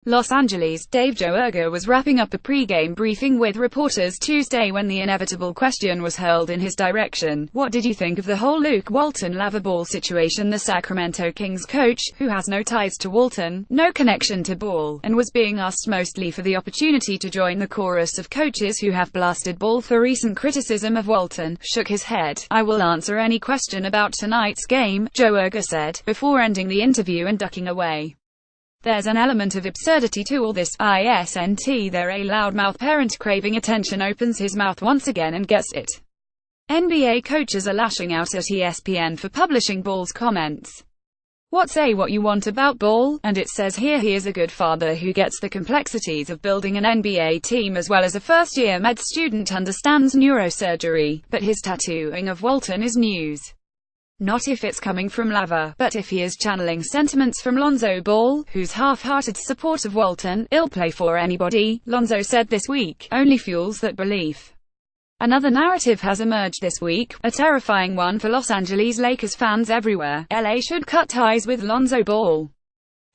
Los Angeles. Dave Joerger was wrapping up a pre-game briefing with reporters Tuesday when the inevitable question was hurled in his direction. What did you think of the whole Luke Walton-Lava Ball situation? The Sacramento Kings coach, who has no ties to Walton, no connection to Ball, and was being asked mostly for the opportunity to join the chorus of coaches who have blasted Ball for recent criticism of Walton, shook his head. "I will answer any question about tonight's game," Joerger said, before ending the interview and ducking away. "There's an element of absurdity to all this, isn't there? A loudmouth parent craving attention opens his mouth once again and gets it." NBA coaches are lashing out at ESPN for publishing Ball's comments. Say what you want about Ball, and it says here he is a good father who gets the complexities of building an NBA team as well as a first-year med student understands neurosurgery, but his tattooing of Walton is news. Not if it's coming from Lava, but if he is channeling sentiments from Lonzo Ball, whose half-hearted support of Walton, "I'll play for anybody," Lonzo said this week, only fuels that belief. Another narrative has emerged this week, a terrifying one for Los Angeles Lakers fans everywhere. LA should cut ties with Lonzo Ball.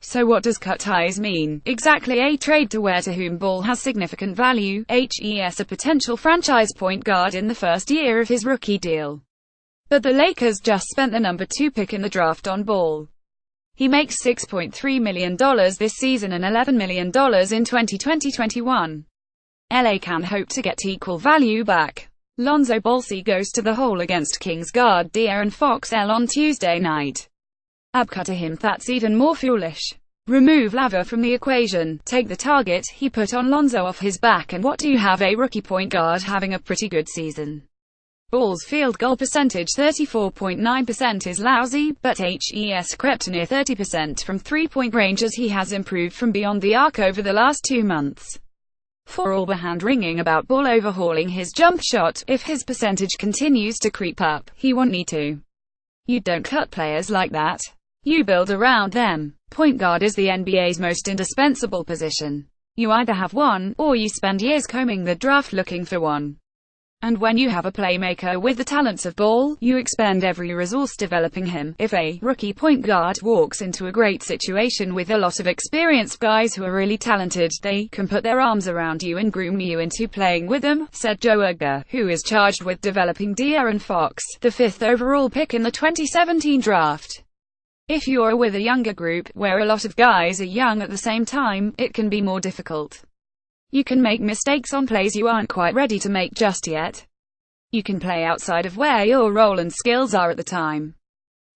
So what does cut ties mean? Exactly. A trade to where to whom Ball has significant value, a potential franchise point guard in the first year of his rookie deal. But the Lakers just spent the number 2 pick in the draft on Ball. He makes $6.3 million this season and $11 million in 2020-21. LA can hope to get equal value back. Lonzo Ball goes to the hole against Kings guard De'Aaron Fox on Tuesday night. Abka to him, that's even more foolish. Remove Lava from the equation, take the target he put on Lonzo off his back, and what do you have? A rookie point guard having a pretty good season. Ball's field goal percentage 34.9% is lousy, but HES crept near 30% from three-point range as he has improved from beyond the arc over the last 2 months. For all the hand-wringing about Ball overhauling his jump shot, if his percentage continues to creep up, he won't need to. You don't cut players like that. You build around them. Point guard is the NBA's most indispensable position. You either have one, or you spend years combing the draft looking for one. And when you have a playmaker with the talents of Ball, you expend every resource developing him. If a rookie point guard walks into a great situation with a lot of experienced guys who are really talented, they can put their arms around you and groom you into playing with them, said Joerger, who is charged with developing De'Aaron Fox, the 5th overall pick in the 2017 draft. If you're with a younger group, where a lot of guys are young at the same time, it can be more difficult. You can make mistakes on plays you aren't quite ready to make just yet. You can play outside of where your role and skills are at the time.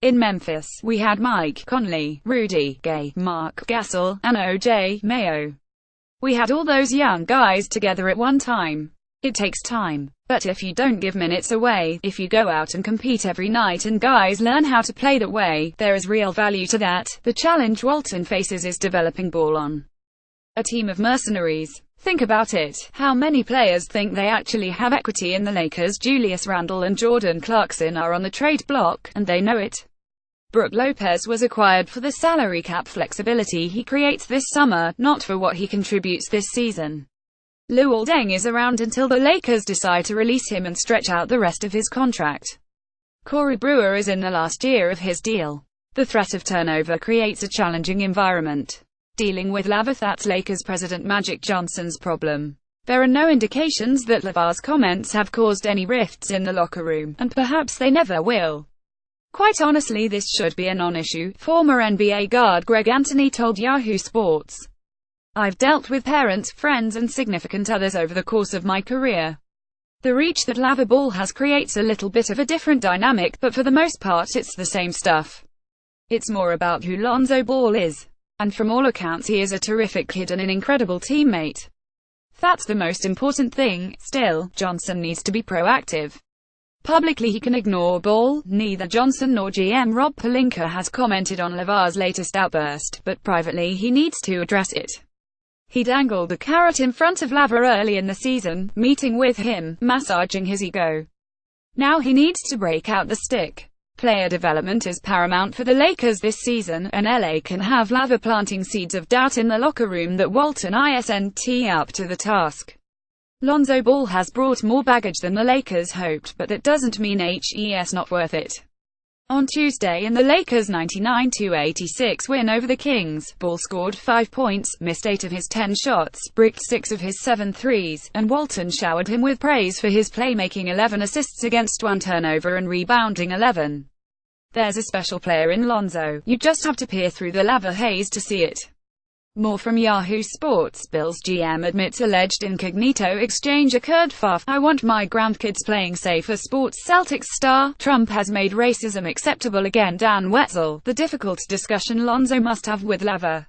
In Memphis, we had Mike Conley, Rudy Gay, Mark Gasol, and O.J. Mayo. We had all those young guys together at one time. It takes time. But if you don't give minutes away, if you go out and compete every night and guys learn how to play that way, there is real value to that. The challenge Walton faces is developing Ball on a team of mercenaries. Think about it. How many players think they actually have equity in the Lakers? Julius Randle and Jordan Clarkson are on the trade block, and they know it. Brook Lopez was acquired for the salary cap flexibility he creates this summer, not for what he contributes this season. Luol Deng is around until the Lakers decide to release him and stretch out the rest of his contract. Corey Brewer is in the last year of his deal. The threat of turnover creates a challenging environment. Dealing with Lava, that's Lakers president Magic Johnson's problem. There are no indications that Lava's comments have caused any rifts in the locker room, and perhaps they never will. Quite honestly, this should be a non-issue, former NBA guard Greg Anthony told Yahoo Sports. I've dealt with parents, friends and significant others over the course of my career. The reach that Lava Ball has creates a little bit of a different dynamic, but for the most part it's the same stuff. It's more about who Lonzo Ball is. And from all accounts he is a terrific kid and an incredible teammate. That's the most important thing. Still, Johnson needs to be proactive. Publicly he can ignore Ball. Neither Johnson nor GM Rob Pelinka has commented on Lava's latest outburst, but privately he needs to address it. He dangled a carrot in front of Lava early in the season, meeting with him, massaging his ego. Now he needs to break out the stick. Player development is paramount for the Lakers this season, and LA can have Lava planting seeds of doubt in the locker room that Walton isn't up to the task. Lonzo Ball has brought more baggage than the Lakers hoped, but that doesn't mean he's not worth it. On Tuesday in the Lakers' 99-86 win over the Kings, Ball scored 5 points, missed 8 of his 10 shots, bricked 6 of his 7 threes, and Walton showered him with praise for his playmaking: 11 assists against 1 turnover and rebounding 11. There's a special player in Lonzo. You just have to peer through the lava haze to see it. More from Yahoo Sports. Bills GM admits alleged incognito exchange occurred. Far. I want my grandkids playing safer. Sports. Celtics star. Trump has made racism acceptable again. Dan Wetzel. The difficult discussion Lonzo must have with lava.